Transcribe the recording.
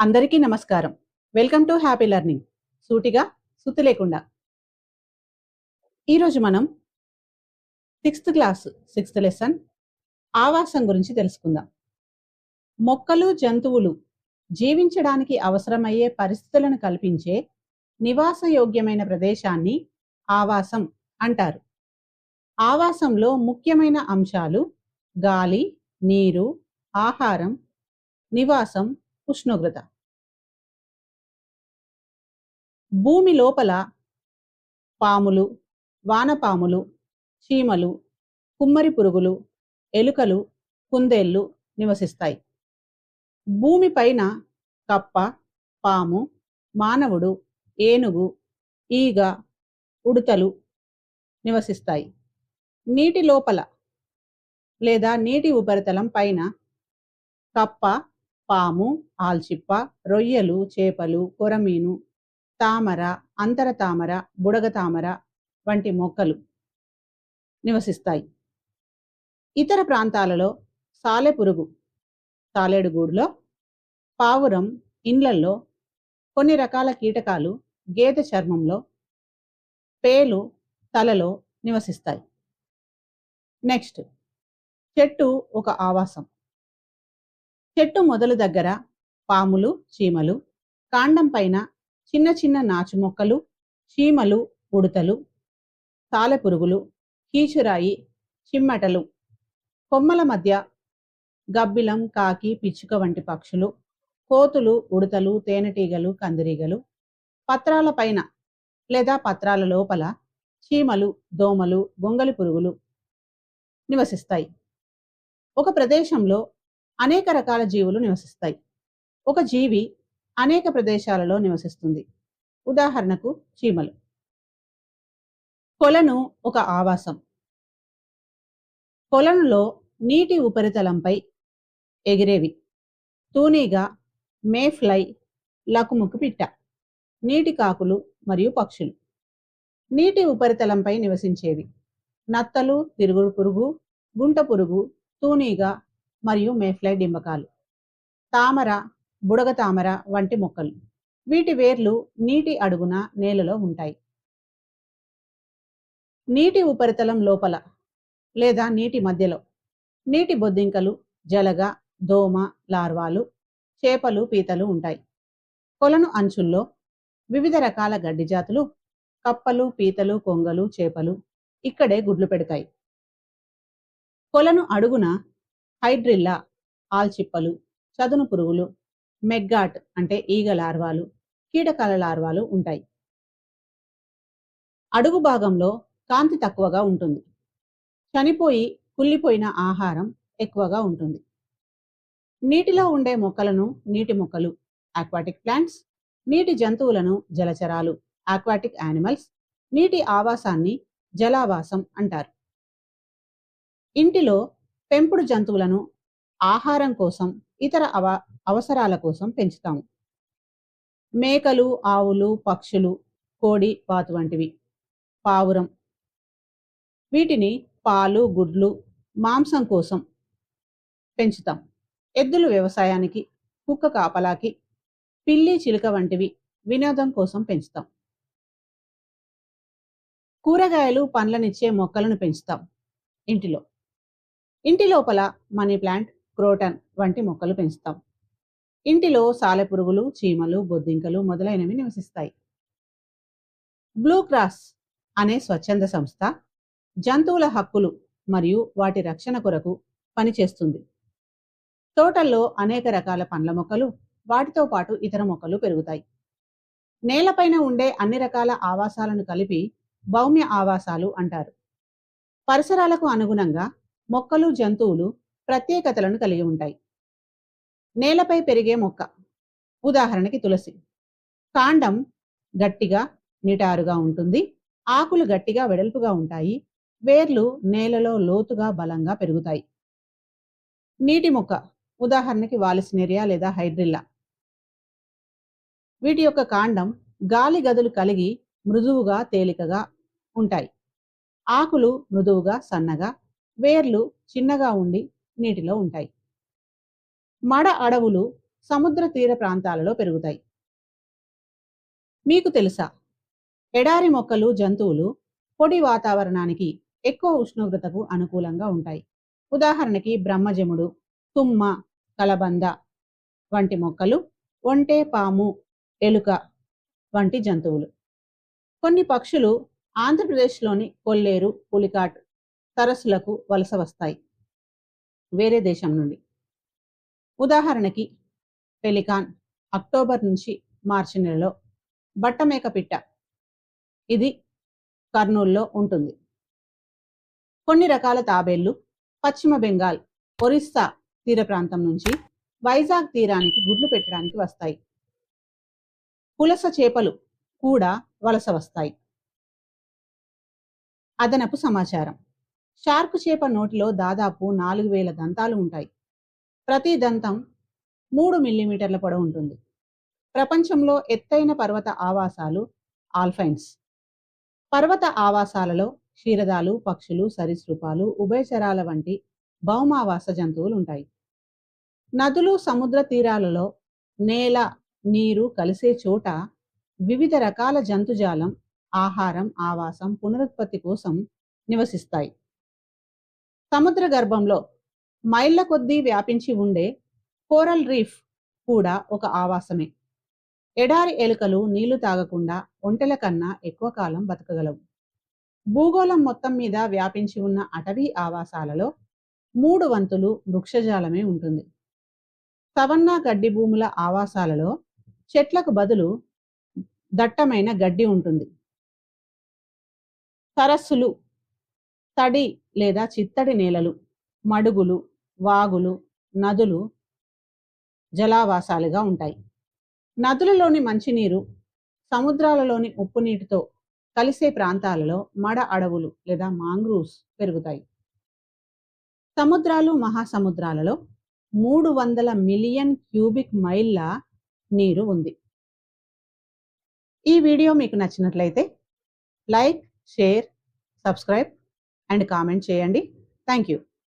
అందరికీ నమస్కారం. Welcome to happy learning. సూటిగా సుత్తి లేకుండా. ఈరోజు మనం 6th క్లాస్ 6th లెసన్ ఆవాసం గురించి తెలుసుకుందాం. మొక్కలు, జంతువులు జీవించడానికి అవసరమయ్యే పరిస్థితులను కల్పించే నివాసయోగ్యమైన ప్రదేశాన్ని ఆవాసం అంటారు. ఆవాసంలో ముఖ్యమైన అంశాలు గాలి, నీరు, ఆహారం, నివాసం, ఉష్ణోగ్రత. భూమి లోపల పాములు, వానపాములు, చీమలు, కుమ్మరి పురుగులు, ఎలుకలు, కుందేళ్లు నివసిస్తాయి. భూమిపైన కప్ప, పాము, మానవుడు, ఏనుగు, ఈగ, ఉడతలు నివసిస్తాయి. నీటి లోపల లేదా నీటి ఉపరితలం పైన కప్ప, పాము, ఆల్చిప్ప, రొయ్యలు, చేపలు, కొరమీను, తామర, అంతర తామర, బుడగ తామర వంటి మొక్కలు నివసిస్తాయి. ఇతర ప్రాంతాలలో సాలెపురుగు సాలెడుగూడులో, పావురం ఇండ్లల్లో, కొన్ని రకాల కీటకాలు గేదె చర్మంలో, పేలు తలలో నివసిస్తాయి. నెక్స్ట్, చెట్టు ఒక ఆవాసం. చెట్టు మొదలు దగ్గర పాములు, చీమలు, కాండం పైన చిన్న చిన్న నాచు మొక్కలు, చీమలు, ఉడతలు, సాలెపురుగులు, కీచురాయి, చిమ్మటలు, కొమ్మల మధ్య గబ్బిలం, కాకి, పిచ్చుక వంటి పక్షులు, కోతులు, ఉడతలు, తేనెటీగలు, కందిరీగలు, పత్రాల పైన లేదా పత్రాల లోపల చీమలు, దోమలు, గొంగలి పురుగులు నివసిస్తాయి. ఒక ప్రదేశంలో అనేక రకాల జీవులు నివసిస్తాయి. ఒక జీవి అనేక ప్రదేశాలలో నివసిస్తుంది. ఉదాహరణకు చీమలు. కొలను ఒక ఆవాసం. కొలనులో నీటి ఉపరితలంపై ఎగిరేవి తూనీగ, మేఫ్లై, లకుముకు పిట్ట, నీటి కాకులు మరియు పక్షులు. నీటి ఉపరితలంపై నివసించేవి నత్తలు, తిరుగుడు పురుగు, గుంట పురుగు, తూనీగ మరియు మేఫ్లై డింబకాలు, తామర, బుడగ తామర వంటి మొక్కలు. వీటి వేర్లు నీటి అడుగున నేలలో ఉంటాయి. నీటి ఉపరితలం లోపల లేదా నీటి మధ్యలో నీటి బొద్దింకలు, జలగ, దోమ లార్వాలు, చేపలు, పీతలు ఉంటాయి. కొలను అంచుల్లో వివిధ రకాల గడ్డి జాతులు, కప్పలు, పీతలు, కొంగలు, చేపలు ఇక్కడే గుడ్లు పెడతాయి. కొలను అడుగున హైడ్రిల్లా, ఆల్చిప్పలు, చదును పురుగులు, మెగ్గాట్ అంటే ఈగ లార్వాలు, కీటకాల లార్వాలు ఉంటాయి. అడుగు భాగంలో కాంతి తక్కువగా ఉంటుంది. చనిపోయి కుళ్ళిపోయిన ఆహారం ఎక్కువగా ఉంటుంది. నీటిలో ఉండే మొక్కలను నీటి మొక్కలు, ఆక్వాటిక్ ప్లాంట్స్, నీటి జంతువులను జలచరాలు, ఆక్వాటిక్ యానిమల్స్, నీటి ఆవాసాన్ని జలావాసం అంటారు. ఇంటిలో పెంపుడు జంతువులను ఆహారం కోసం, ఇతర అవసరాల కోసం పెంచుతాము. మేకలు, ఆవులు, పక్షులు, కోడి, బాతు వంటివి. పావురం, వీటిని పాలు, గుడ్లు, మాంసం కోసం పెంచుతాం. ఎద్దులు వ్యవసాయానికి, కుక్క కాపలాకి, పిల్లి, చిలుక వంటివి వినోదం కోసం పెంచుతాం. కూరగాయలు, పండ్లనిచ్చే మొక్కలను పెంచుతాం ఇంటిలో. ఇంటి లోపల మనీ ప్లాంట్, క్రోటన్ వంటి మొక్కలు పెంచుతాం. ఇంటిలో సాలెపురుగులు, చీమలు, బొద్దింకలు మొదలైనవి నివసిస్తాయి. బ్లూ క్రాస్ అనే స్వచ్ఛంద సంస్థ జంతువుల హక్కులు మరియు వాటి రక్షణ కొరకు పనిచేస్తుంది. తోటల్లో అనేక రకాల పండ్ల మొక్కలు, వాటితో పాటు ఇతర మొక్కలు పెరుగుతాయి. నేలపైన ఉండే అన్ని రకాల ఆవాసాలను కలిపి భౌమ్య ఆవాసాలు అంటారు. పరిసరాలకు అనుగుణంగా మొక్కలు, జంతువులు ప్రత్యేకతలను కలిగి ఉంటాయి. నేలపై పెరిగే మొక్క, ఉదాహరణకి తులసి. కాండం గట్టిగా, నిటారుగా ఉంటుంది. ఆకులు గట్టిగా, వెడల్పుగా ఉంటాయి. వేర్లు నేలలో లోతుగా, బలంగా పెరుగుతాయి. నీటి మొక్క, ఉదాహరణకి వాలిస్నేరియా లేదా హైడ్రిల్లా. వీటి యొక్క కాండం గాలి గదులు కలిగి మృదువుగా, తేలికగా ఉంటాయి. ఆకులు మృదువుగా, సన్నగా, వేర్లు చిన్నగా ఉండి నీటిలో ఉంటాయి. మడ అడవులు సముద్ర తీర ప్రాంతాలలో పెరుగుతాయి. మీకు తెలుసా, ఎడారి మొక్కలు, జంతువులు పొడి వాతావరణానికి, ఎక్కువ ఉష్ణోగ్రతకు అనుకూలంగా ఉంటాయి. ఉదాహరణకి బ్రహ్మజముడు, తుమ్మ, కలబంద వంటి మొక్కలు, ఒంటె, పాము, ఎలుక వంటి జంతువులు. కొన్ని పక్షులు ఆంధ్రప్రదేశ్లోని కొల్లేరు, పులికాట్ సరస్సులకు వలస వస్తాయి వేరే దేశం నుండి. ఉదాహరణకి పెలికాన్ అక్టోబర్ నుంచి మార్చి నెలలో, బట్టమేక పిట్ట ఇది కర్నూల్లో ఉంటుంది. కొన్ని రకాల తాబేళ్లు పశ్చిమ బెంగాల్, ఒరిస్సా తీర ప్రాంతం నుంచి వైజాగ్ తీరానికి గుడ్లు పెట్టడానికి వస్తాయి. పులస చేపలు కూడా వలస వస్తాయి. అదనపు సమాచారం: షార్క్ చేప నోటిలో దాదాపు 4000 దంతాలు ఉంటాయి. ప్రతి దంతం 3 మిల్లీమీటర్ల పొడవు ఉంటుంది. ప్రపంచంలో ఎత్తైన పర్వత ఆవాసాలు ఆల్పైన్స్. పర్వత ఆవాసాలలో క్షీరదాలు, పక్షులు, సరీసృపాలు, ఉభయచరాల వంటి భౌమావాస జంతువులు ఉంటాయి. నదులు, సముద్ర తీరాలలో నేల, నీరు కలిసే చోట వివిధ రకాల జంతుజాలం ఆహారం, ఆవాసం, పునరుత్పత్తి కోసం నివసిస్తాయి. సముద్ర గర్భంలో మైళ్ళ కొద్దీ వ్యాపించి ఉండే కోరల్ రీఫ్ కూడా ఒక ఆవాసమే. ఎడారి ఎలుకలు నీళ్లు తాగకుండా ఒంటెల కన్నా ఎక్కువ కాలం బతకగలవు. భూగోళం మొత్తం మీద వ్యాపించి ఉన్న అటవీ ఆవాసాలలో 3 వంతులు వృక్షజాలమే ఉంటుంది. సవన్నా గడ్డి భూముల ఆవాసాలలో చెట్లకు బదులు దట్టమైన గడ్డి ఉంటుంది. సరస్సులు తడి లేదా చిత్తడి నేలలు, మడుగులు, వాగులు, నదులు జలావాసాలుగా ఉంటాయి. నదులలోని మంచినీరు సముద్రాలలోని ఉప్పు నీటితో కలిసే ప్రాంతాలలో మడ అడవులు లేదా మాంగ్రూవ్స్ పెరుగుతాయి. సముద్రాలు, మహాసముద్రాలలో 300 మిలియన్ క్యూబిక్ మైళ్ళ నీరు ఉంది. ఈ వీడియో మీకు నచ్చినట్లయితే like, share, subscribe and comment చేయండి. Thank you.